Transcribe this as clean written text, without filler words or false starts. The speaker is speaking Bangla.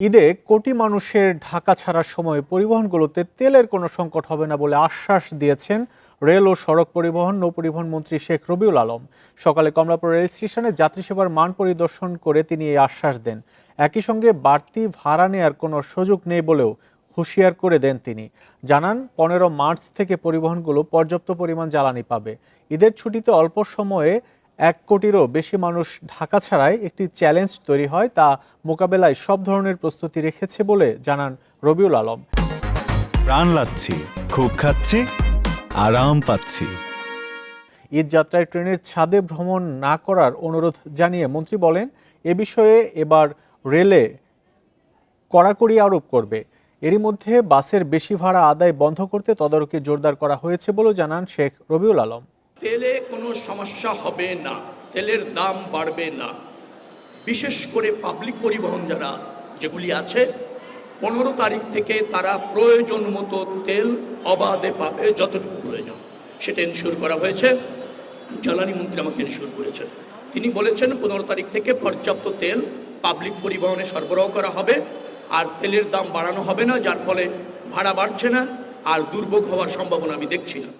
ঈদে কোটি মানুষের ঢাকা ছাড়ার সময় পরিবহনগুলোতে তেলের কোনো সংকট হবে না বলে আশ্বাস দিয়েছেন রেল ও সড়ক পরিবহন নৌপরিবহন মন্ত্রী শেখ রবিউল আলম। সকালে কমলাপুর রেল স্টেশনে যাত্রী সেবার মান পরিদর্শন করে তিনি এই আশ্বাস দেন। একই সঙ্গে বাড়তি ভাড়া নেওয়ার কোনো সুযোগ নেই বলেও হুঁশিয়ার করে দেন তিনি। জানান 15 মার্চ থেকে পরিবহনগুলো পর্যাপ্ত পরিমাণ জ্বালানি পাবে। ঈদের ছুটিতে অল্প সময়ে 1 কোটিরও বেশি মানুষ ঢাকা ছাড়ায় একটি চ্যালেঞ্জ তৈরি হয়, তা মোকাবেলায় সব ধরনের প্রস্তুতি রেখেছে বলে জানান রবিউল আলম। প্রাণ লাগছে, খুব খাচ্ছি, আরাম পাচ্ছি। ঈদ যাত্রায় ট্রেনের ছাদে ভ্রমণ না করার অনুরোধ জানিয়ে মন্ত্রী বলেন, এ বিষয়ে এবার রেলে কড়াকড়ি আরোপ করবে। এরই মধ্যে বাসের বেশি ভাড়া আদায় বন্ধ করতে তদারকি জোরদার করা হয়েছে বলেও জানান শেখ রবিউল আলম। তেলে কোনো সমস্যা হবে না, তেলের দাম বাড়বে না। বিশেষ করে পাবলিক পরিবহন যেগুলি আছে 15 তারিখ থেকে তারা প্রয়োজন মতো তেল অবাধে পাবে, যতটুকু প্রয়োজন সেটা এনশিওর করা হয়েছে। জ্বালানি মন্ত্রী আমাকে এনশিওর করেছেন, তিনি বলেছেন 15 তারিখ থেকে পর্যাপ্ত তেল পাবলিক পরিবহনে সরবরাহ করা হবে, আর তেলের দাম বাড়ানো হবে না, যার ফলে ভাড়া বাড়ছে না আর দুর্ভোগ হওয়ার সম্ভাবনা আমি দেখছি না।